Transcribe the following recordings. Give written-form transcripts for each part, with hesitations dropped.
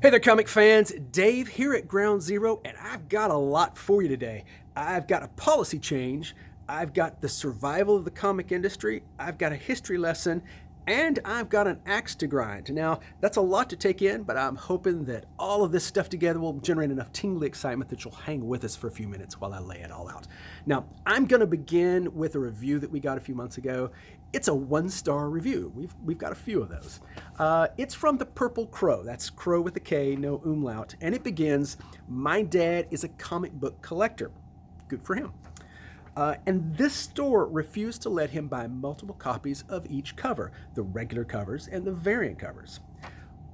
Hey there, comic fans. Dave here at Ground Zero, and I've got a lot for you today. I've got a policy change, I've got the survival of the comic industry, I've got a history lesson, and I've got an axe to grind. Now, that's a lot to take in, but I'm hoping that all of this stuff together will generate enough tingly excitement that you'll hang with us for a few minutes while I lay it all out. Now, I'm going to begin with a review that we got a few months ago. It's a one-star review. We've got a few of those. It's from the Purple Crow. That's Crow with a K, no umlaut. And it begins, "My dad is a comic book collector." Good for him. And this store refused to let him buy multiple copies of each cover, the regular covers and the variant covers.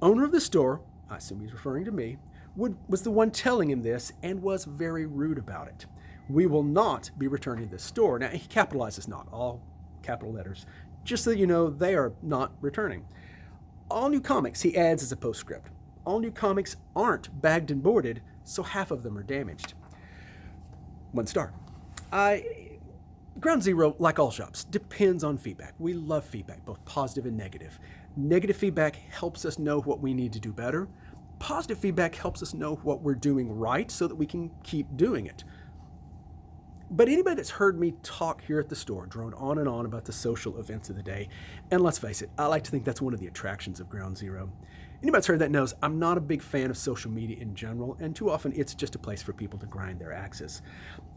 Owner of the store, I assume he's referring to me, was the one telling him this and was very rude about it. "We will not be returning this store." Now, he capitalizes not, all capital letters, just so you know they are not returning. "All new comics," he adds as a postscript. "All new comics aren't bagged and boarded, so half of them are damaged." 1 star. Ground Zero, like all shops, depends on feedback. We love feedback, both positive and negative. Negative feedback helps us know what we need to do better. Positive feedback helps us know what we're doing right so that we can keep doing it. But anybody that's heard me talk here at the store drone on and on about the social events of the day, and let's face it, I like to think that's one of the attractions of Ground Zero. Anybody that's heard that knows I'm not a big fan of social media in general, and too often it's just a place for people to grind their axes.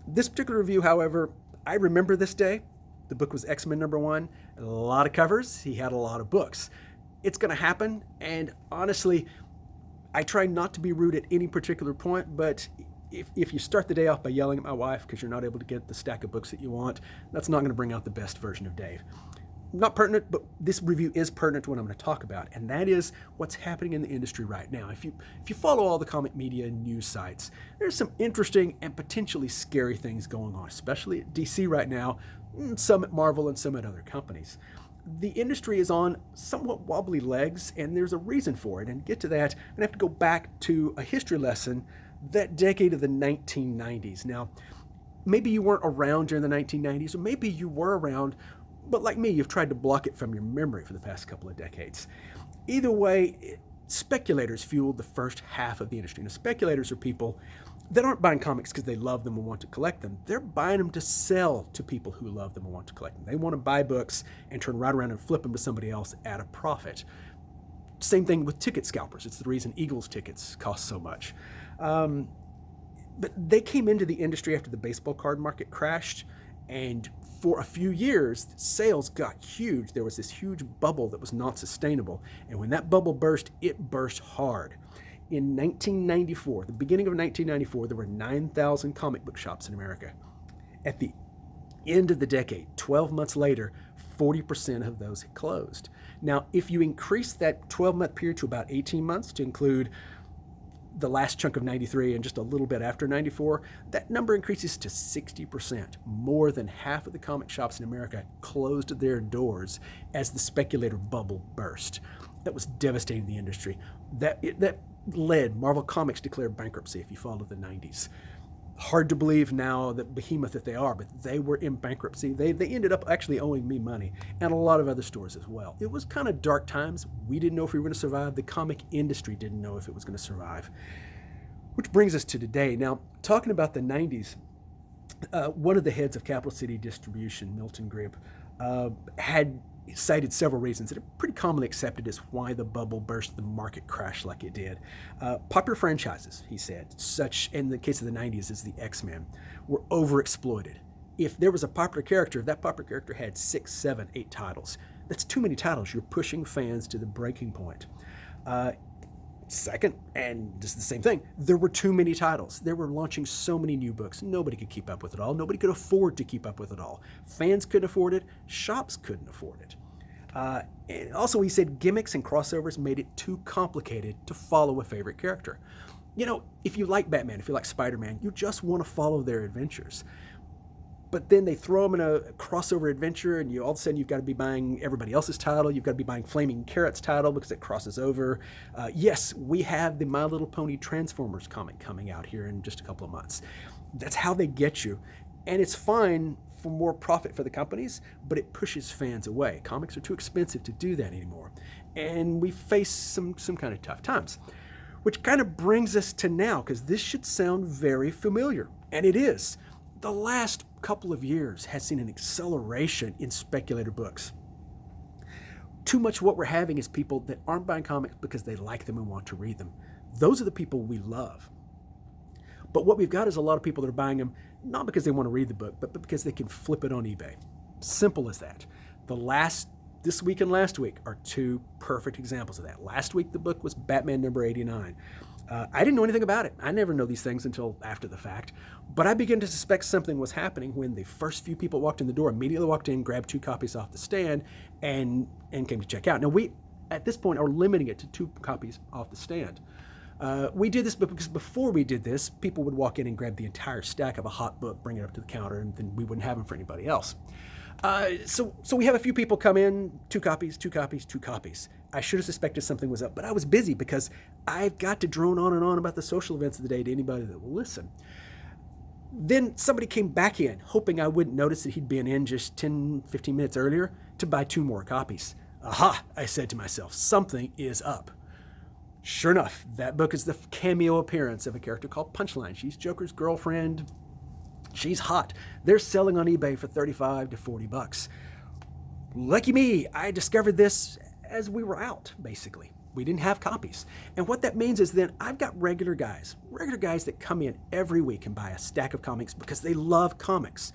This particular review, however, I remember this day. The book was X-Men #1, a lot of covers, he had a lot of books. It's going to happen, and honestly, I try not to be rude at any particular point, but if you start the day off by yelling at my wife because you're not able to get the stack of books that you want, that's not going to bring out the best version of Dave. Not pertinent, but this review is pertinent to what I'm going to talk about, and that is what's happening in the industry right now. If you follow all the comic media and news sites, there's some interesting and potentially scary things going on, especially at DC right now, some at Marvel and some at other companies. The industry is on somewhat wobbly legs, and there's a reason for it. And to get to that, I'm going to have to go back to a history lesson, that decade of the 1990s. Now, maybe you weren't around during the 1990s, or maybe you were around, but like me, you've tried to block it from your memory for the past couple of decades. Either way, speculators fueled the first half of the industry. Now, speculators are people that aren't buying comics because they love them and want to collect them. They're buying them to sell to people who love them and want to collect them. They want to buy books and turn right around and flip them to somebody else at a profit. Same thing with ticket scalpers. It's the reason Eagles tickets cost so much. But they came into the industry after the baseball card market crashed, and for a few years, sales got huge. There was this huge bubble that was not sustainable, and when that bubble burst, it burst hard. In 1994, the beginning of 1994, there were 9,000 comic book shops in America. At the end of the decade, 12 months later, 40% of those had closed. Now, if you increase that 12-month period to about 18 months to include the last chunk of 93 and just a little bit after 94, that number increases to 60%. More than half of the comic shops in America closed their doors as the speculator bubble burst. That was devastating the industry. That led Marvel Comics declared bankruptcy if you follow the 90s. Hard to believe now, that behemoth that they are, but they were in bankruptcy. They ended up actually owing me money, and a lot of other stores as well. It was kind of dark times. We didn't know if we were going to survive. The comic industry didn't know if it was going to survive. Which brings us to today. Now, talking about the 90s, one of the heads of Capital City Distribution, Milton Grib, had cited several reasons that are pretty commonly accepted as why the bubble burst, the market crashed like it did. Popular franchises, he said, such in the case of the 90s as the X-Men, were overexploited. If there was a popular character, that popular character had 6, 7, 8 titles. That's too many titles. You're pushing fans to the breaking point. Second, and just the same thing, there were too many titles. They were launching so many new books. Nobody could keep up with it all. Nobody could afford to keep up with it all. Fans couldn't afford it. Shops couldn't afford it. And also, he said gimmicks and crossovers made it too complicated to follow a favorite character. You know, if you like Batman, if you like Spider-Man, you just want to follow their adventures. But then they throw them in a crossover adventure, and all of a sudden you've got to be buying everybody else's title. You've got to be buying Flaming Carrot's title because it crosses over. Yes, we have the My Little Pony Transformers comic coming out here in just a couple of months. That's how they get you. And it's fine for more profit for the companies, but it pushes fans away. Comics are too expensive to do that anymore. And we face some kind of tough times. Which kind of brings us to now, because this should sound very familiar, and it is. The last couple of years has seen an acceleration in speculator books. Too much what we're having is people that aren't buying comics because they like them and want to read them. Those are the people we love. But what we've got is a lot of people that are buying them not because they want to read the book, but because they can flip it on eBay. Simple as that. This week and last week are two perfect examples of that. Last week, the book was Batman number 89. I didn't know anything about it. I never know these things until after the fact. But I began to suspect something was happening when the first few people walked in the door, immediately walked in, grabbed 2 copies off the stand, and came to check out. Now, we, at this point, are limiting it to 2 copies off the stand. We did this because before we did this, people would walk in and grab the entire stack of a hot book, bring it up to the counter, and then we wouldn't have them for anybody else. So we have a few people come in, 2 copies, 2 copies, 2 copies. I should have suspected something was up, but I was busy because I've got to drone on and on about the social events of the day to anybody that will listen. Then somebody came back in, hoping I wouldn't notice that he'd been in just 10, 15 minutes earlier to buy 2 more copies. Aha, I said to myself, something is up. Sure enough, that book is the cameo appearance of a character called Punchline. She's Joker's girlfriend. She's hot. They're selling on eBay for $35 to $40. Lucky me, I discovered this as we were out, basically. We didn't have copies. And what that means is then I've got regular guys that come in every week and buy a stack of comics because they love comics.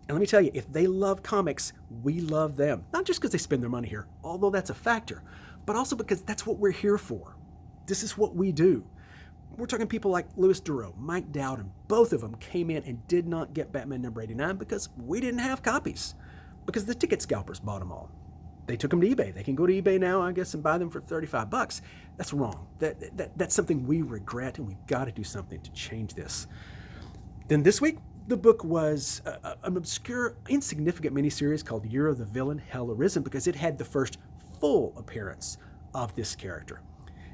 And let me tell you, if they love comics, we love them. Not just because they spend their money here, although that's a factor, but also because that's what we're here for. This is what we do. We're talking people like Louis Theroux, Mike Dowden. Both of them came in and did not get Batman number 89 because we didn't have copies, because the ticket scalpers bought them all. They took them to eBay. They can go to eBay now, I guess, and buy them for $35. That's wrong. That's something we regret, and we've got to do something to change this. Then this week, the book was an obscure, insignificant miniseries called Year of the Villain, Hell Arisen, because it had the first full appearance of this character.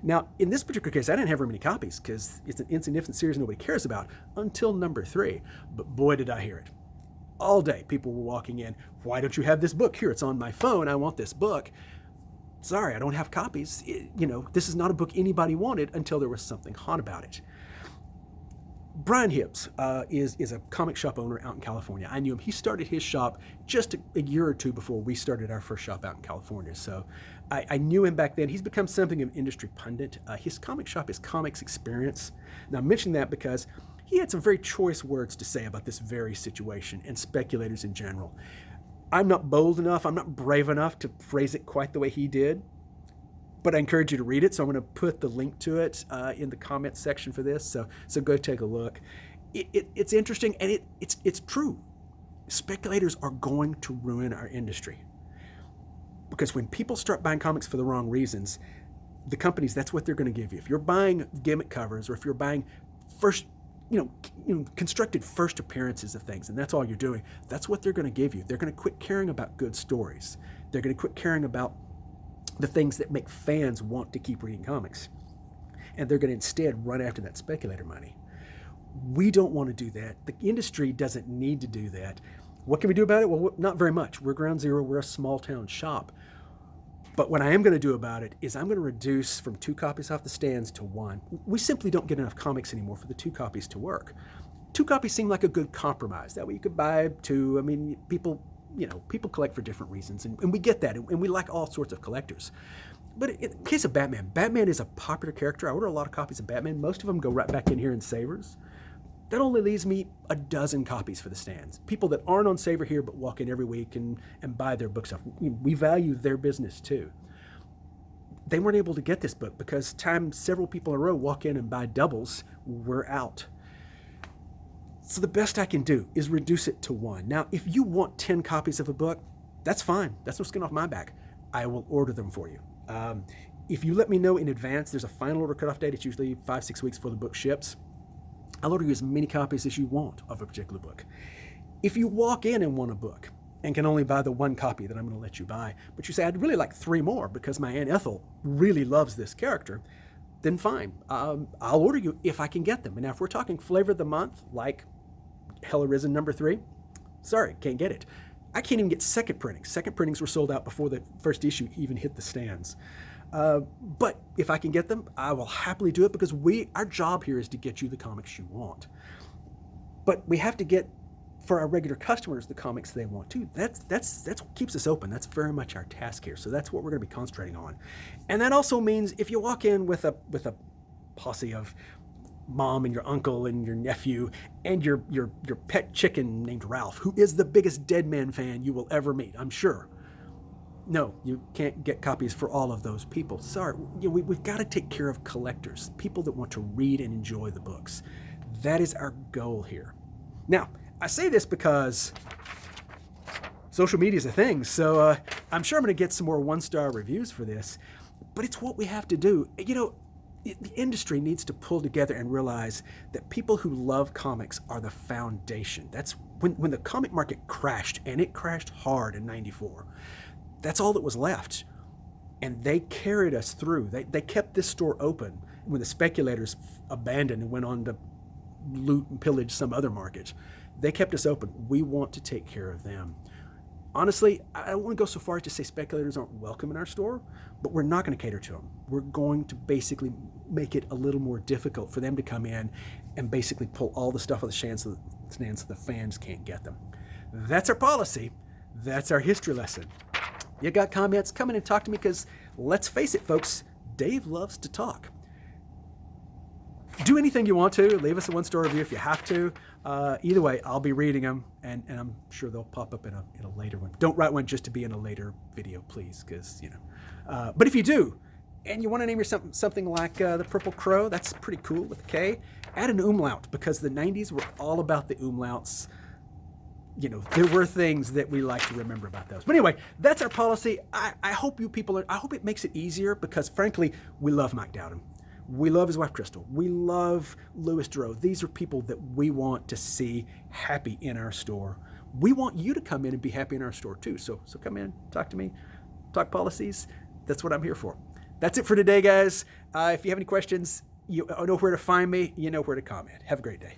Now, in this particular case, I didn't have very many copies because it's an insignificant series nobody cares about until number 3. But boy, did I hear it. All day, people were walking in. Why don't you have this book? Here, it's on my phone. I want this book. Sorry, I don't have copies. This is not a book anybody wanted until there was something hot about it. Brian Hibbs is a comic shop owner out in California. I knew him. He started his shop just a year or 2 before we started our first shop out in California. So I knew him back then. He's become something of an industry pundit. His comic shop is Comics Experience. Now, I mention that because he had some very choice words to say about this very situation and speculators in general. I'm not bold enough, I'm not brave enough to phrase it quite the way he did, but I encourage you to read it, so I'm going to put the link to it in the comments section for this, so go take a look. It's interesting, and it's true. Speculators are going to ruin our industry. Because when people start buying comics for the wrong reasons, the companies, that's what they're going to give you. If you're buying gimmick covers, or if you're buying constructed first appearances of things, and that's all you're doing, that's what they're going to give you. They're going to quit caring about good stories. They're going to quit caring about the things that make fans want to keep reading comics. And they're going to instead run after that speculator money. We don't want to do that. The industry doesn't need to do that. What can we do about it? Well, not very much. We're Ground Zero. We're a small town shop. But what I am going to do about it is I'm going to reduce from 2 copies off the stands to 1. We simply don't get enough comics anymore for the 2 copies to work. 2 copies seem like a good compromise. That way you could buy 2. I mean, people collect for different reasons, and we get that, and we like all sorts of collectors. But in the case of Batman, Batman is a popular character. I order a lot of copies of Batman. Most of them go right back in here in Savers. That only leaves me a dozen copies for the stands. People that aren't on Saver here but walk in every week and buy their book stuff. We value their business too. They weren't able to get this book because several people in a row walk in and buy doubles, we're out. So the best I can do is reduce it to 1. Now, if you want 10 copies of a book, that's fine. That's no skin off my back. I will order them for you. If you let me know in advance, there's a final order cutoff date. It's usually 5-6 weeks before the book ships. I'll order you as many copies as you want of a particular book. If you walk in and want a book and can only buy the 1 copy that I'm going to let you buy, but you say, I'd really like 3 more because my Aunt Ethel really loves this character, then fine. I'll order you if I can get them. And now if we're talking flavor of the month, like Hell Arisen number 3, sorry, can't get it. I can't even get second printings. Second printings were sold out before the first issue even hit the stands. But if I can get them, I will happily do it, because our job here is to get you the comics you want. But we have to get, for our regular customers, the comics they want too. That's what keeps us open. That's very much our task here. So that's what we're going to be concentrating on. And that also means if you walk in with a posse of mom and your uncle and your nephew and your pet chicken named Ralph, who is the biggest Deadman fan you will ever meet, I'm sure. No, you can't get copies for all of those people. Sorry, we've got to take care of collectors, people that want to read and enjoy the books. That is our goal here. Now, I say this because social media is a thing, so I'm sure I'm going to get some more one-star reviews for this, but it's what we have to do. The industry needs to pull together and realize that people who love comics are the foundation. That's when the comic market crashed, and it crashed hard in '94. That's all that was left. And they carried us through. They kept this store open when the speculators abandoned and went on to loot and pillage some other market. They kept us open. We want to take care of them. Honestly, I don't want to go so far as to say speculators aren't welcome in our store, but we're not going to cater to them. We're going to basically make it a little more difficult for them to come in and basically pull all the stuff off the stands so the fans can't get them. That's our policy. That's our history lesson. You got comments? Come in and talk to me, because let's face it, folks, Dave loves to talk. Do anything you want to. Leave us a one-star review if you have to. Either way, I'll be reading them, and I'm sure they'll pop up in a later one. Don't write one just to be in a later video, please, because, But if you do, and you want to name your something like the Purple Crow, that's pretty cool with a K, add an umlaut, because the 90s were all about the umlauts. There were things that we like to remember about those. But anyway, that's our policy. I hope I hope it makes it easier, because frankly, we love Mike Dowden. We love his wife, Crystal. We love Louis Duro. These are people that we want to see happy in our store. We want you to come in and be happy in our store too. So come in, talk to me, talk policies. That's what I'm here for. That's it for today, guys. If you have any questions, you know where to find me. You know where to comment. Have a great day.